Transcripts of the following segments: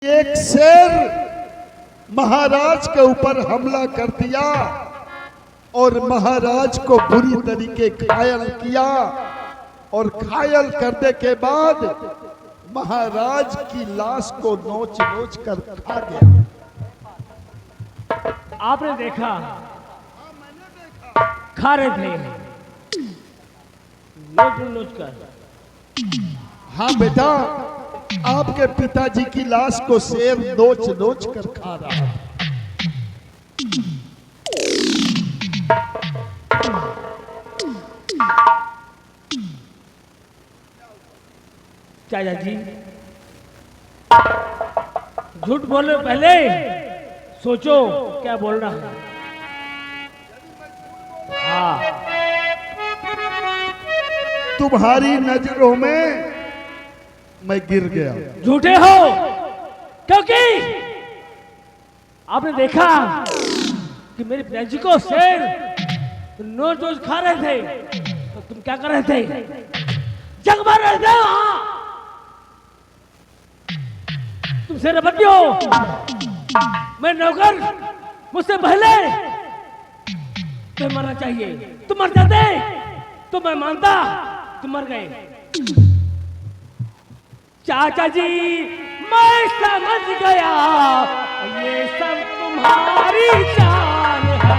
एक शेर महाराज के ऊपर हमला कर दिया और महाराज को बुरी तरीके घायल किया और घायल करने के बाद महाराज की लाश को नोच नोच कर खा गया। आपने देखा? खा रहे थे नोच नोच कर। हाँ बेटा, आपके पिताजी की लाश को शेर नोच नोच कर खा रहा है। चाचा जी झूठ बोले पहले सोचो क्या बोल रहा है। हाँ, तुम्हारी नजरों में मैं गिर गया। झूठे हो क्योंकि आपने देखा कि मेरे पिताजी को शेर नोच नोच खा रहे थे तो तुम क्या कर रहे थे? जग मार रहे थे वहां। तुम शेर बन हो, मैं नौकर, मुझसे पहले तुम्हें मरना चाहिए। तुम मर जाते तो मैं मानता तुम मर गए। चाचा जी मैं समझ गया ये सब तुम्हारी चाल है।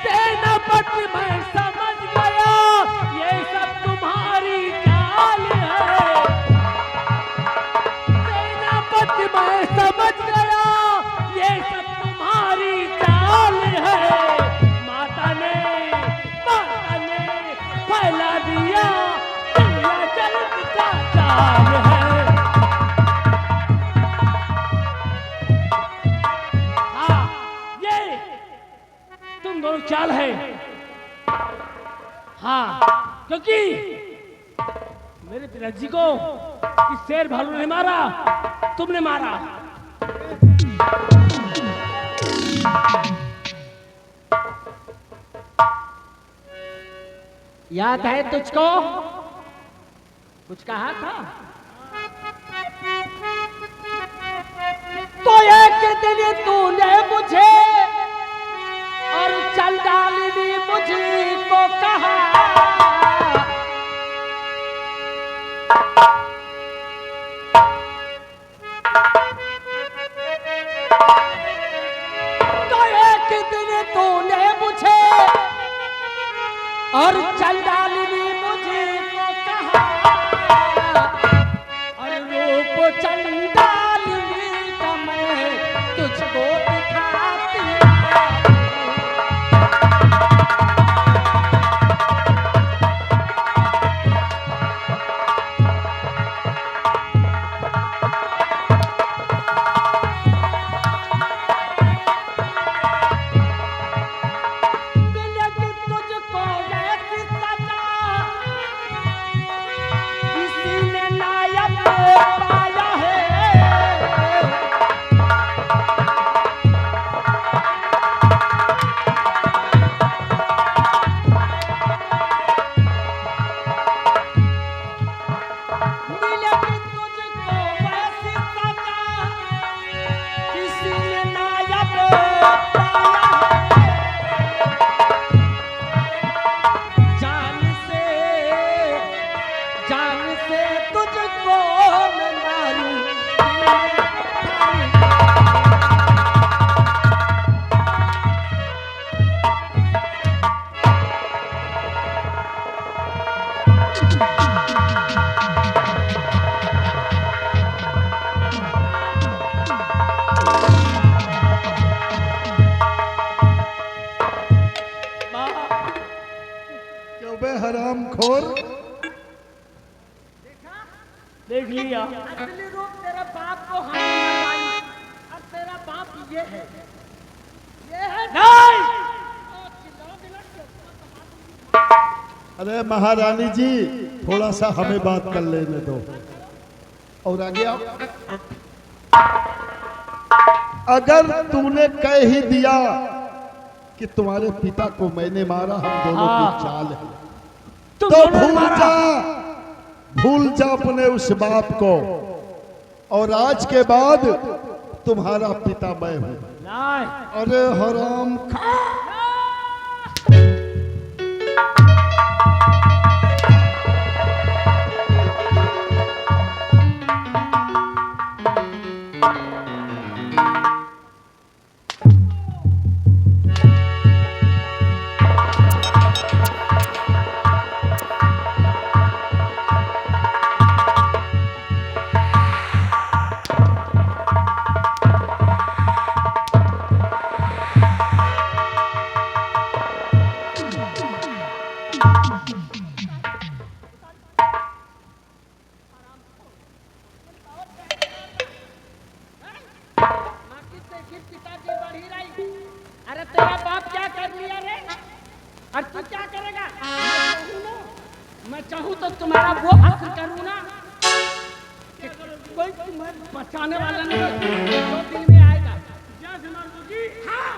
सेनापति मैं समझ गया ये सब तुम्हारी चाल है। सेनापति मैं समझ गया ये सब तुम्हारी चाल है। फैला दिया दुनिया जगत का जाल है। हाँ, ये तुम दोनों चाल है। हाँ, क्योंकि मेरे पिताजी को इस शेर भालू ने मारा, तुमने मारा। याद है तुझको? कुछ कहा था तो एक दिन तूने मुझे और चल डाली मुझको कहा। तो एक दिन तूने मुझे और चल डाली मुझको कहा और रूप चंडालिनी का मैं तुझको दिखाती हरामखोर। देख लिया असली रूप तेरा बाप को हाथ में लगाई। अब तेरा बाप ये है नहीं। अरे महारानी जी, थोड़ा सा हमें बात कर लेने दो और आगे आओ। अगर तूने कह ही दिया कि तुम्हारे पिता को मैंने मारा, हम दोनों की चाल है। तुम तो दोनों ने भूल मारा। जा, भूल जा अपने उस बाप को, और आज के बाद तुम्हारा पिता मैं हूं। नहीं, अरे हराम खा। बाकी से फिर पिताजी बढ़ ही रही। अरे तेरा बाप क्या कर लिया रे? और तू क्या करेगा? मैं चाहूँ तो तुम्हारा वो हक करूँ ना कि कोई तुम्हें बचाने वाला नहीं है। दो दिन में आएगा। हाँ,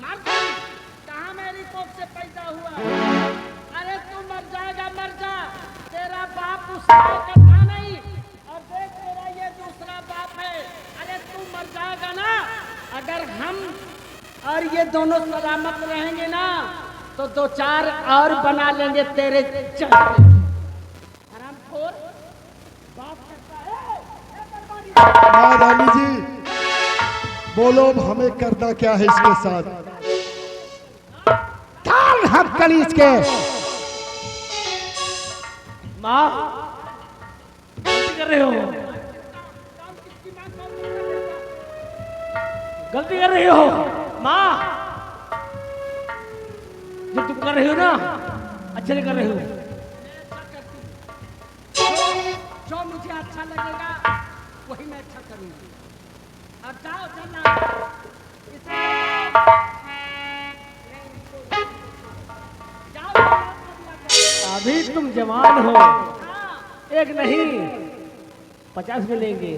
मार दो। कहाँ मेरी कोख से पैदा हुआ? अरे तू मर जाएगा, मर जा। तेरा बाप उस गाँव का था नहीं, और देख तेरा ये दूसरा बाप है। अरे तू मर जाएगा ना। अगर हम और ये दोनों सलामत रहेंगे ना, तो दो चार और बना लेंगे तेरे चलते। हरामखोर बाप कहता है, महारानी जी बोलो, अब हमें करना क्या है इसके साथ? काल हम कलीज के माँ गलती कर रहे हो, गलती कर रही हो माँ। जो तुम कर रही हो ना, अच्छे नहीं कर रही हो। जो मुझे अच्छा लगेगा वही मैं अच्छा करूंगी। और जाओ चलना। जाओ। अभी तुम जवान हो, एक नहीं 50 मिलेंगे।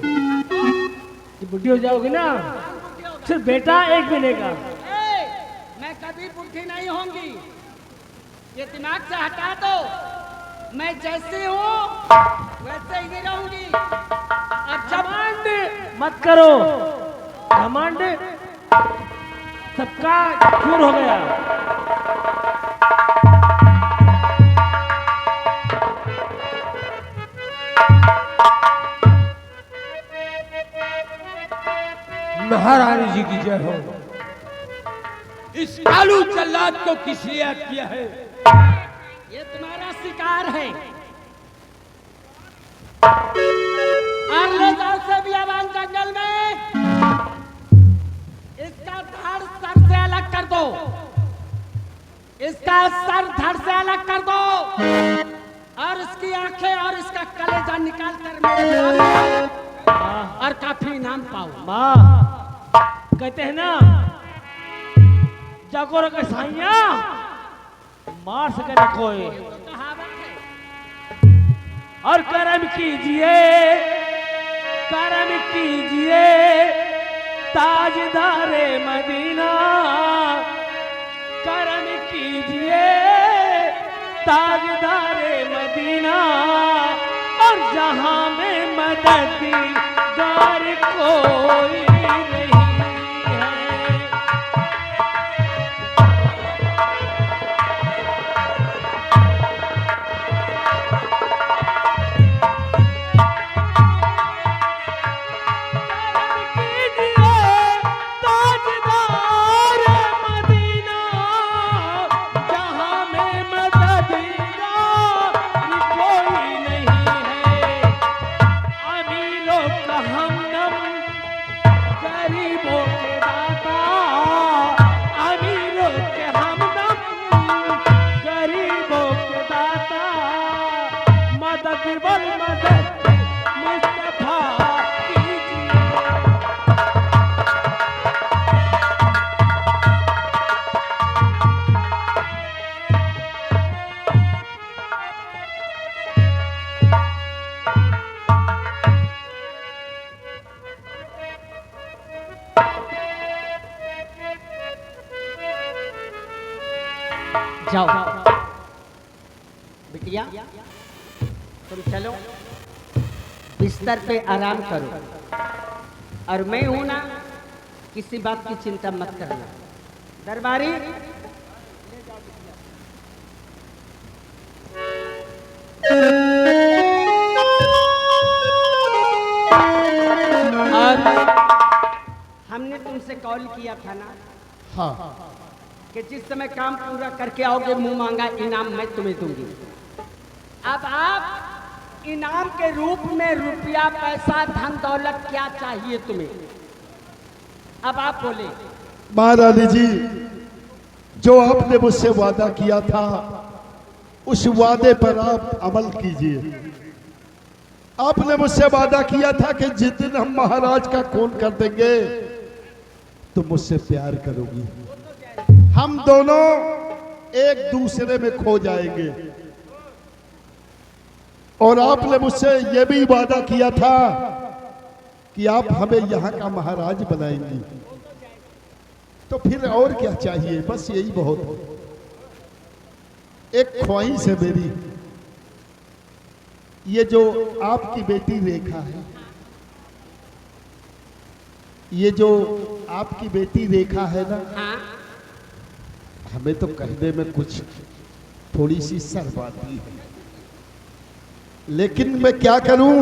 जब बुढ़ी हो जाओगी ना, सिर्फ बेटा एक मिलेगा। ए, मैं कभी बुढ़ी नहीं होंगी, ये दिमाग से हटा दो। मैं जैसी हूँ वैसे ही रहूंगी। और जब घमंड मत करो, घमंड सबका चूर हो गया। महारानी जी की जय हो। इस कालू जल्लाद को किस लिए किया है? ये तुम्हारा शिकार है। और ले जाओ से बियाबान जंगल में। इसका धड़ सर से अलग कर दो। इसका सर धड़ से अलग कर दो। और इसकी आंखें और इसका कलेजा निकाल कर मेरे पास और काफी इनाम पाओ। माँ कहते हैं ना, जागो रे साइया मार सके न कोई। कहावत है। और करम कीजिए, करम कीजिए ताजदारे मदीना, करम कीजिए ताजदारे मदीना। और जहां में मददगार कोई नहीं है। बिटिया तुम चलो बिस्तर पे आराम करो और मैं हूं ना, किसी बात की चिंता मत करना। दरबारी और हमने तुमसे कॉल किया था ना हाँ कि जिस समय काम पूरा करके आओगे मुंह मांगा इनाम मैं तुम्हें दूंगी। अब आप इनाम के रूप में रुपया पैसा धन दौलत क्या चाहिए तुम्हें? अब आप बोले। महारानी जी, जो आपने मुझसे वादा किया था उस वादे पर आप अमल कीजिए। आपने मुझसे वादा किया था कि जिस दिन हम महाराज का खून कर देंगे तो मुझसे प्यार करोगी, हम दोनों एक दूसरे में खो जाएंगे। और आपने मुझसे यह भी वादा किया था कि आप हमें यहाँ का महाराज बनाएंगी। तो फिर और क्या चाहिए? बस यही बहुत है। एक ख्वाहिश है मेरी, ये जो आपकी बेटी रेखा है, ये जो आपकी बेटी रेखा है ना, हमें तो कहने में कुछ थोड़ी सी शर्म आती है, लेकिन मैं क्या करूं,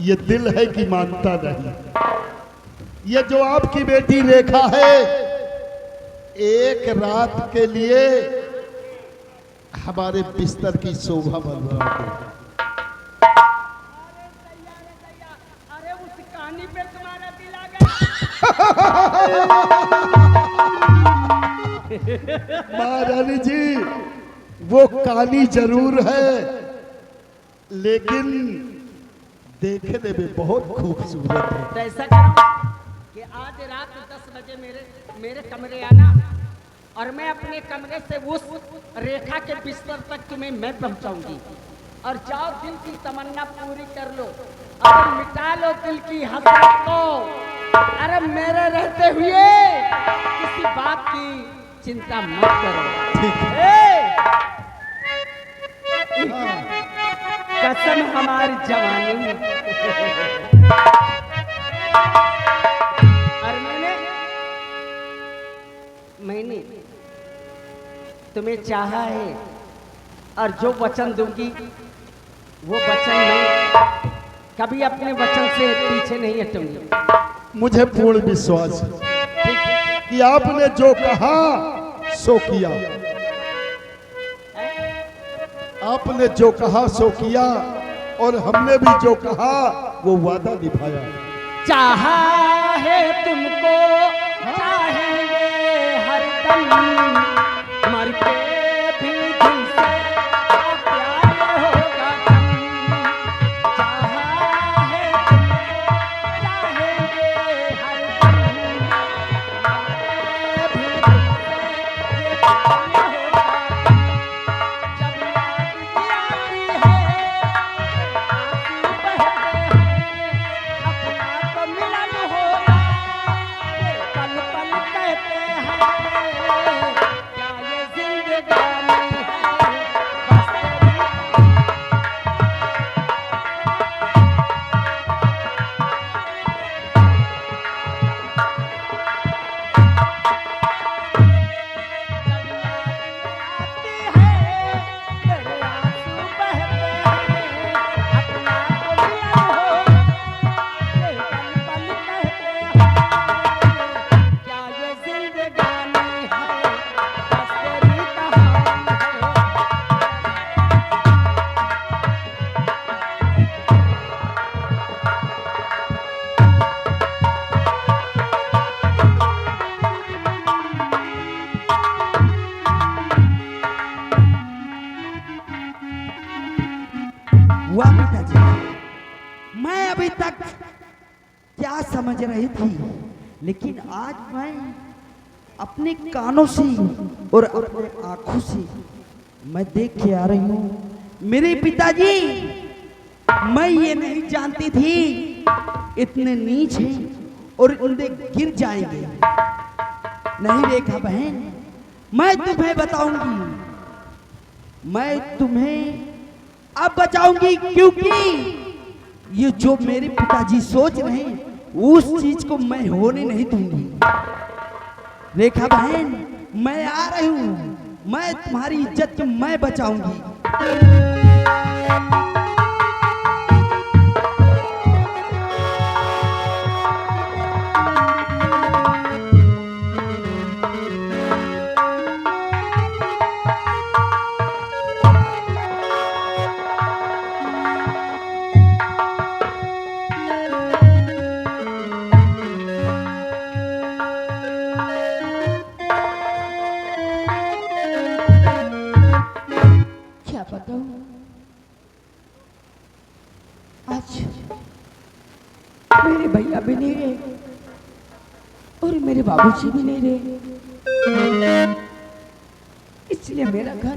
ये दिल है कि मानता नहीं। ये जो आपकी बेटी रेखा है, एक रात के लिए हमारे बिस्तर की शोभा बढ़वा दे। अरे उस कहानी पे तुम्हारा दिल आ गया। महारानी जी, वो काली जरूर है लेकिन देखने में बहुत खूबसूरत है। तो ऐसा करो कि आज रात 10 बजे मेरे कमरे आना और मैं अपने कमरे से उस रेखा के बिस्तर तक तुम्हें मैं पहुंचाऊंगी। और जाओ दिल की तमन्ना पूरी कर लो और मिटा लो दिल की हसरत को। अरे मेरे रहते हुए किसी बात की चिंता मत करो। ठीक है। कसम हमारी जवानी। और मैंने तुम्हें चाहा है और जो वचन दूंगी वो वचन मैं कभी अपने वचन से पीछे नहीं हटूंगी। मुझे पूर्ण विश्वास है कि आपने जो कहा सो किया। आपने जो कहा सो किया और हमने भी जो कहा वो वादा निभाया। चाहा है तुमको चाहेंगे हरदम, मर के भी दिल से प्यार होगा कम। चाहा है तुमको चाहेंगे हरदम, मर के भी दिल से प्यार होगा कम। जब याद आती है आंसू बहते हैं, अपना तो मिलन होगा पल पल कहते हैं। क्या ये जिंदगानी है बस तेरी। जब याद आती है मेरे आंसू बहते हैं, अपना तो मिलन होगा ये पल पल कहते हैं। क्या ये जिंदगानी है बस तेरी कहानी है। हुआ पिताजी, मैं अभी तक क्या समझ रही थी, लेकिन आज मैं अपने कानों से और अपने आंखों से मैं देख के आ रही हूँ। मेरे पिताजी, मैं ये नहीं जानती थी इतने नीच हैं और इतने गिर जाएंगे। नहीं रेखा बहन, मैं तुम्हें बताऊंगी मैं तुम्हें अब बचाऊंगी, क्योंकि ये जो मेरे पिताजी सोच रहे हैं उस चीज को मैं होने नहीं दूंगी। रेखा बहन, मैं आ रही हूं, मैं तुम्हारी इज्जत को मैं बचाऊंगी। क्या बताऊं, आज मेरे भैया भी नहीं रहे और मेरे बाबूजी भी नहीं रहे, इसलिए मेरा घर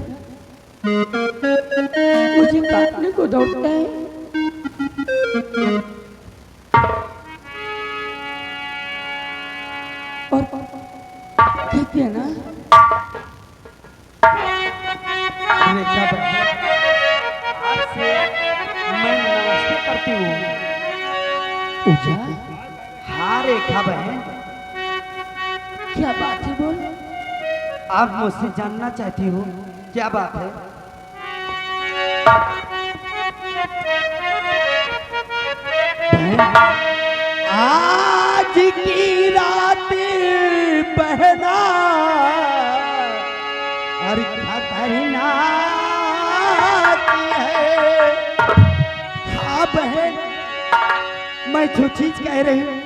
मुझे काटने को दौड़ता है। और कहते हैं ना, रेखा बहन, आज से मैं नमस्ते करती हूँ। पूजा, हाँ रेखा बहन, क्या बात है बोल। आप मुझसे जानना चाहती हो, क्या बात है? बहन, आज की रात बहना और खतरनाक है। हाँ बहन, मैं जो चीज कह रही हूँ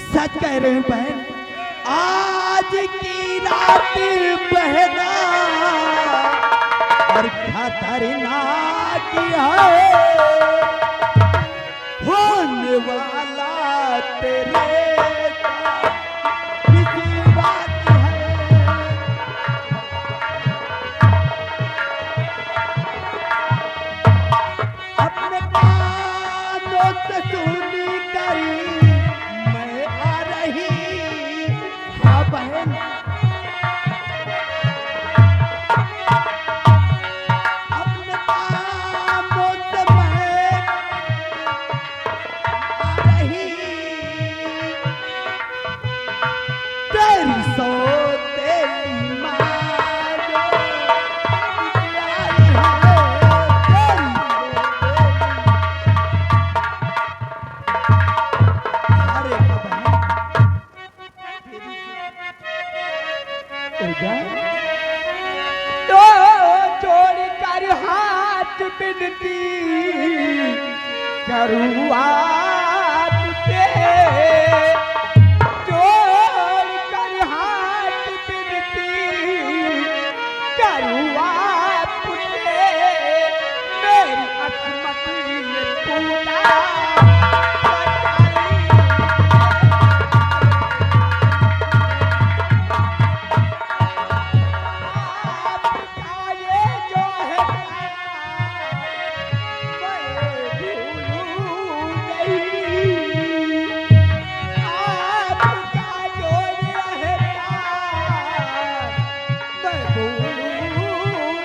सच कह रही हूँ बहन। आज की रात बहना और खतरनाक है, होने वाला तेरे किसी बात है। अपने कानों से सुनी करी मैं आ रही, हाँ बहन। अपने कानों से मैं आ रही, तेरी सो तेरी माँ जो प्यारी है, तेरी अरे बहन, पूजा, तो जोड़ कर हाथ बिनती करूँ आपसे, जोड़ कर हाथ बिनती करूँ आपसे, मेरी असमत ये पूरा आपका ये जो है मैं भूलूं नहीं, आपका जो रहता मैं भूलूं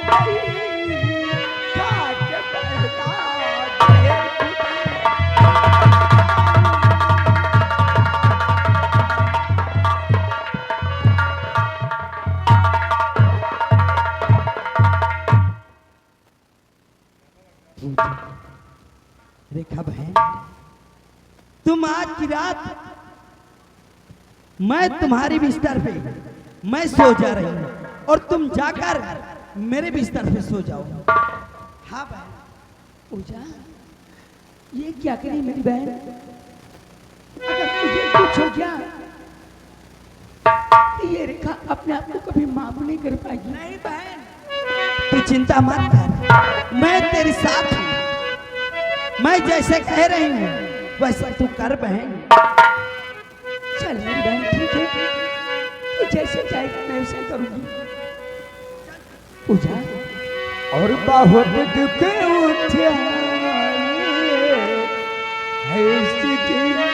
नहीं, काट बहना रेखा बहन, तुम आज की रात मैं तुम्हारी बिस्तर पे मैं सो जा रही हूँ और तुम जाकर मेरे बिस्तर पे सो जाओ। हाँ बहन। पूजा, ये क्या करी मेरी बहन? अगर तुझे कुछ हो गया तो ये रेखा अपने आप को कभी माफ नहीं कर पाएगी। नहीं बहन, तू चिंता मत कर, मैं तेरे साथ हूँ। मैं जैसे कह रही हूँ वैसे तू कर बहन। चल मेरी बहन, ठीक है, तू जैसे चाहेगा मैं वैसे करूंगी। पूजा, और बहुत दुख उठाए है इस जिंदगी में,